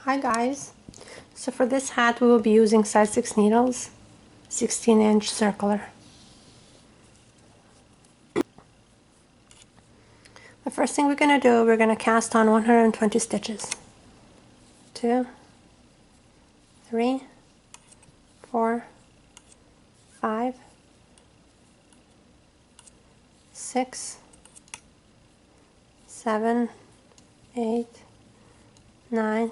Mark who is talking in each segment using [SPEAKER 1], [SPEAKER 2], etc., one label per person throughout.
[SPEAKER 1] Hi guys, so for this hat we will be using size 6 needles, 16-inch circular. The first thing we're going to do, we're going to cast on 120 stitches. 2, 3, 4, 5, 6, 7, 8, 9,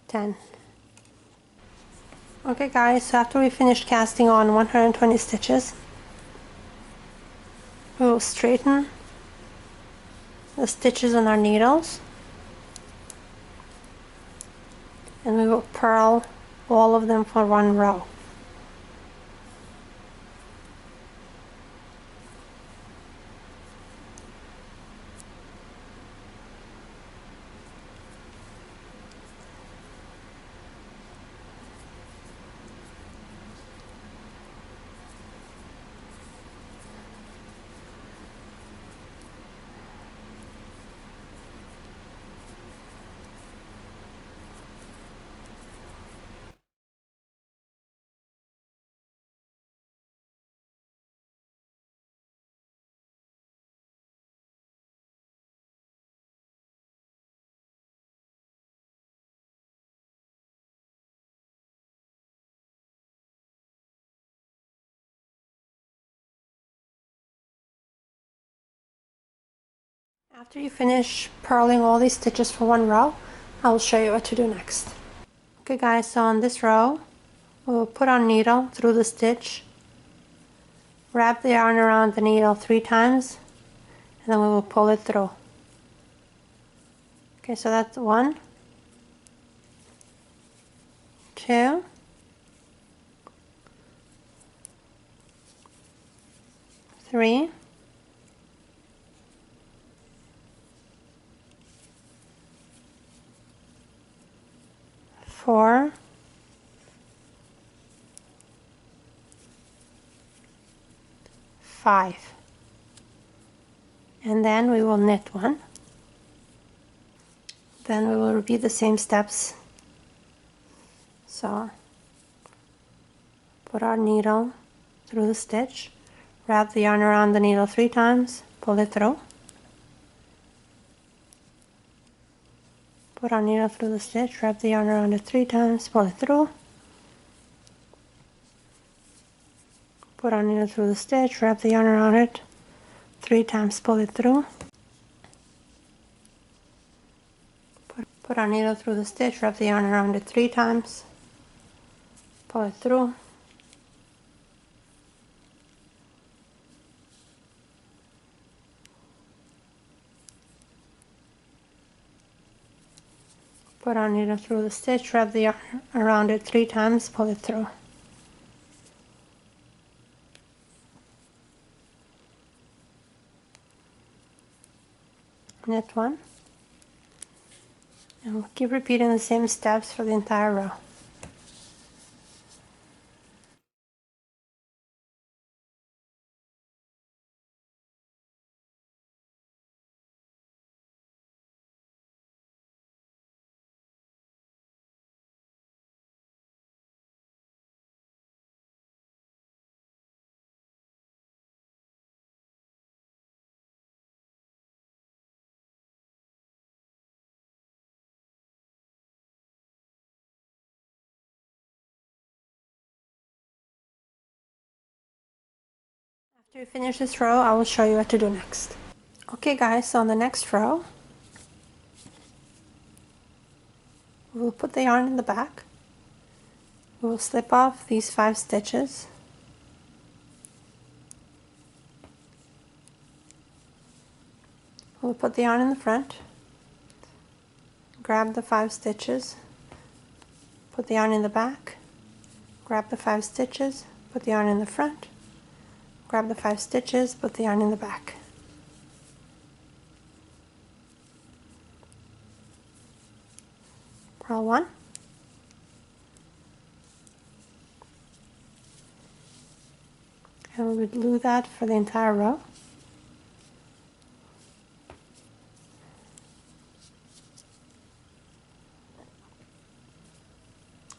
[SPEAKER 1] 10. Okay guys, so after we finish casting on 120 stitches, we will straighten the stitches on our needles and we will purl all of them for one row. After you finish purling all these stitches for one row, I will show you what to do next. Okay guys, so on this row, we'll put our needle through the stitch, wrap the yarn around the needle 3 times, and then we will pull it through. Okay, so that's 1, 2, 3, 4, 5, and then we will knit 1. Then we will repeat the same steps. So put our needle through the stitch, wrap the yarn around the needle 3 times, pull it through. Put our needle through the stitch, wrap the yarn around it 3 times, pull it through. Put our needle through the stitch, wrap the yarn around it 3 times, pull it through. Put our needle through the stitch, wrap the yarn around it 3 times, pull it through. Put our needle through the stitch, wrap the yarn around it 3 times, pull it through. Knit 1. And we'll keep repeating the same steps for the entire row. After you finish this row, I will show you what to do next. Okay guys, so on the next row, we will put the yarn in the back. We will slip off these 5 stitches. We'll put the yarn in the front, grab the 5 stitches, put the yarn in the back, grab the 5 stitches, put the yarn in the front, grab the 5 stitches, put the yarn in the back. Purl 1. And we would do that for the entire row.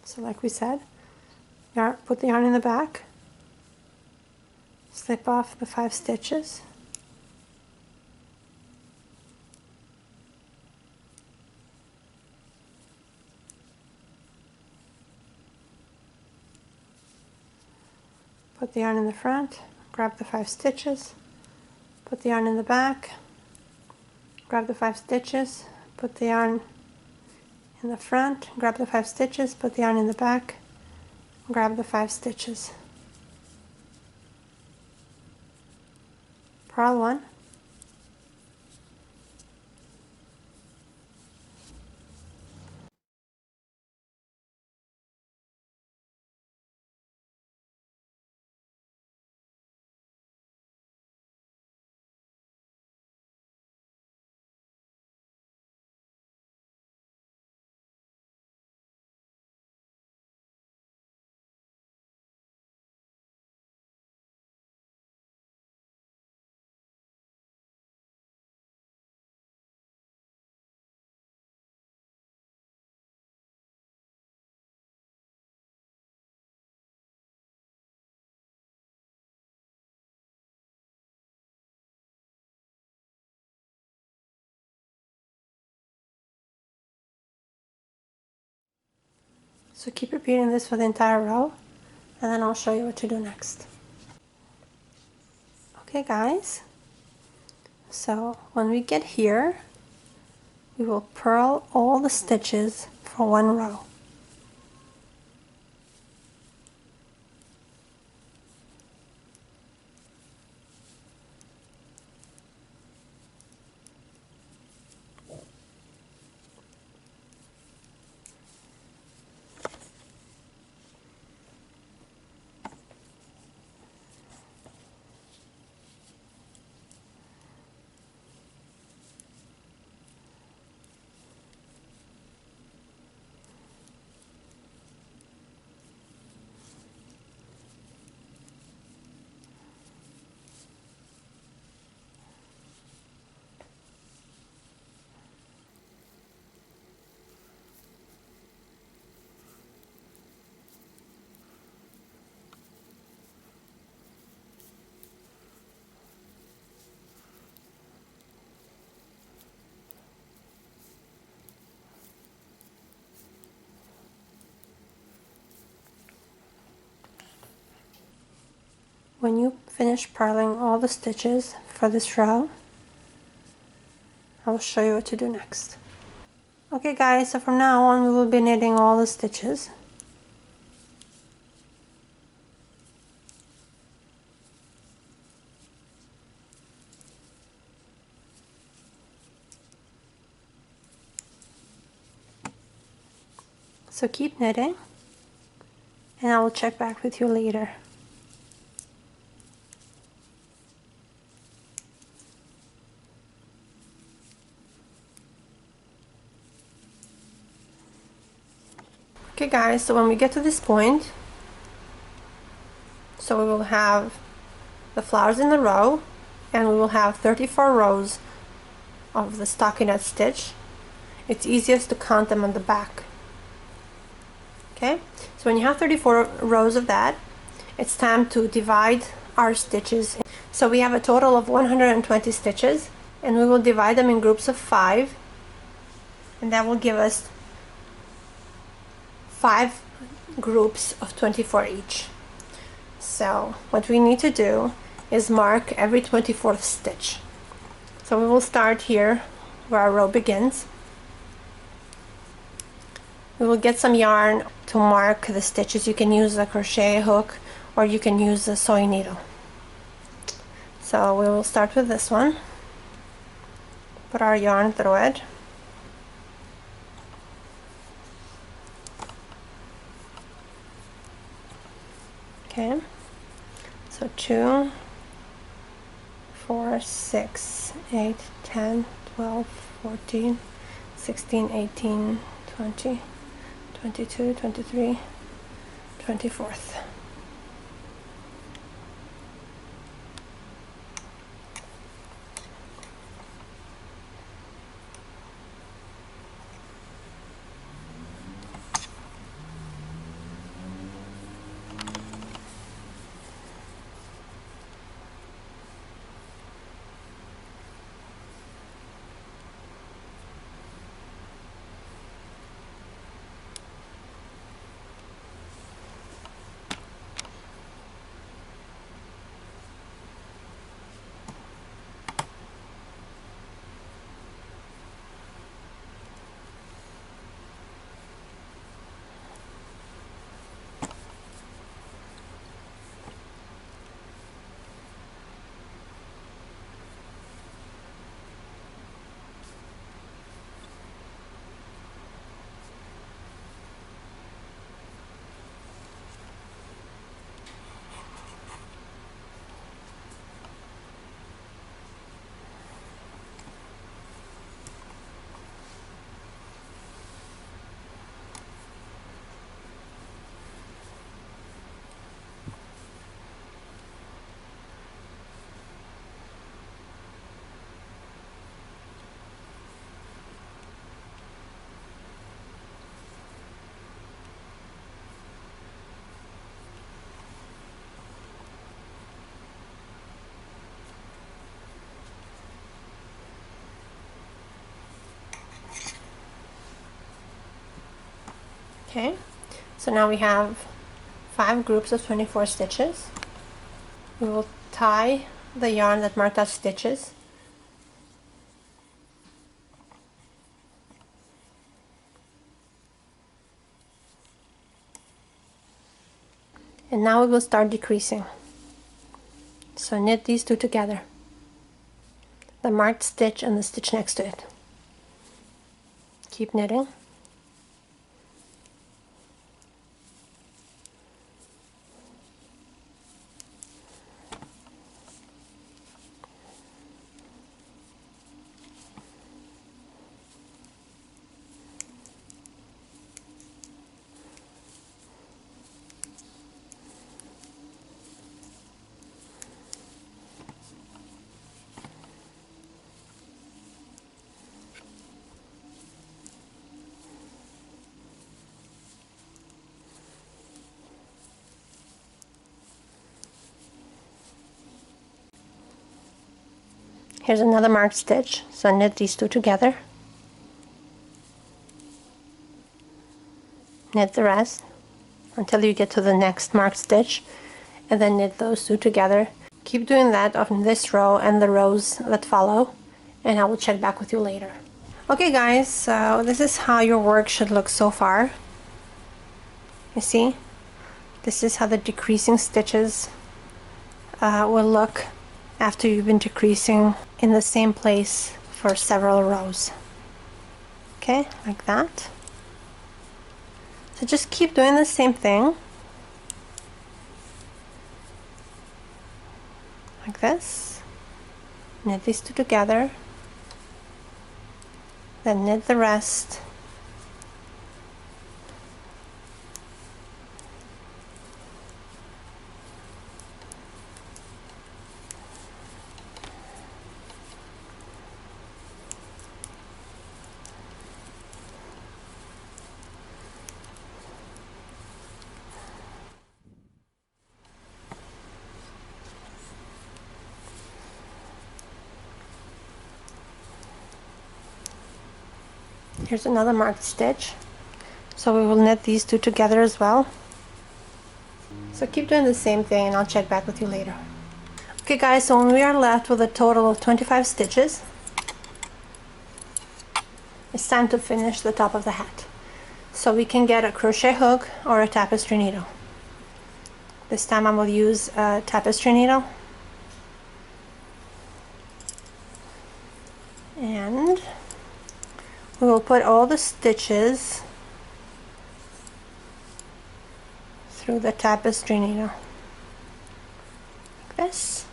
[SPEAKER 1] So like we said, put the yarn in the back, slip off the 5 stitches, put the yarn in the front, grab the 5 stitches, put the yarn in the back, grab the 5 stitches, put the yarn in the front, grab the 5 stitches, put the yarn in the back, grab the 5 stitches. Purl 1, so keep repeating this for the entire row, and then I'll show you what to do next. Okay guys, so when we get here, we will purl all the stitches for one row. When you finish purling all the stitches for this row, I will show you what to do next. Okay guys, so from now on we will be knitting all the stitches. So keep knitting, and I will check back with you later. Okay guys, so when we get to this point, so we will have the flowers in the row, and we will have 34 rows of the stockinette stitch. It's easiest to count them on the back. Okay, so when you have 34 rows of that, it's time to divide our stitches. So we have a total of 120 stitches, and we will divide them in groups of 5, and that will give us 5 groups of 24 each. So what we need to do is mark every 24th stitch. So we will start here where our row begins. We will get some yarn to mark the stitches. You can use a crochet hook or you can use a sewing needle. So we will start with this one. Put our yarn through it. Okay, so 2, 4, 6, 8, 10, 12, 14, 16, 18, 20, 22, 23, 24th. Okay, so now we have 5 groups of 24 stitches. We will tie the yarn that marked out stitches. And now we will start decreasing. So knit these two together, the marked stitch and the stitch next to it. Keep knitting. Here's another marked stitch, so knit these two together. Knit the rest until you get to the next marked stitch, and then knit those two together. Keep doing that on this row and the rows that follow, and I will check back with you later. Okay guys, so this is how your work should look so far. You see? This is how the decreasing stitches will look after you've been decreasing in the same place for several rows. Okay, like that. So just keep doing the same thing. Like this. Knit these two together. Then knit the rest. Here's another marked stitch. So we will knit these two together as well. So keep doing the same thing and I'll check back with you later. Okay guys, so when we are left with a total of 25 stitches, it's time to finish the top of the hat. So we can get a crochet hook or a tapestry needle. This time I will use a tapestry needle. And we will put all the stitches through the tapestry needle, like this.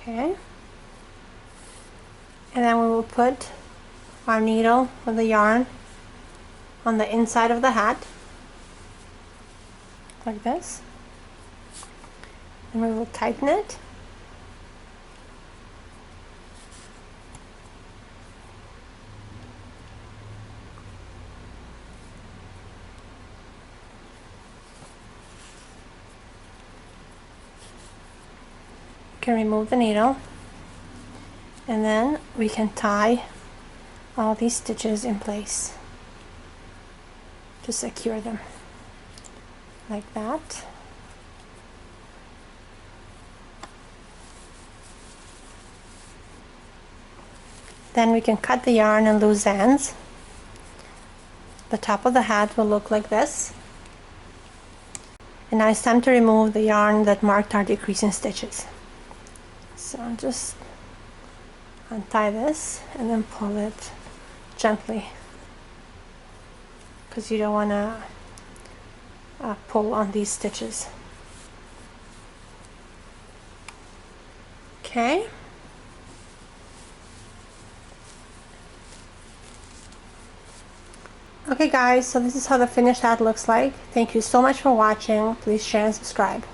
[SPEAKER 1] Okay, and then we will put our needle with the yarn on the inside of the hat, like this, and we will tighten it. Can remove the needle, and then we can tie all these stitches in place to secure them, like that. Then we can cut the yarn in loose ends. The top of the hat will look like this. And now it's time to remove the yarn that marked our decreasing stitches. So just untie this and then pull it gently, because you don't want to pull on these stitches. Okay. Okay guys, so this is how the finished hat looks like. Thank you so much for watching. Please share and subscribe.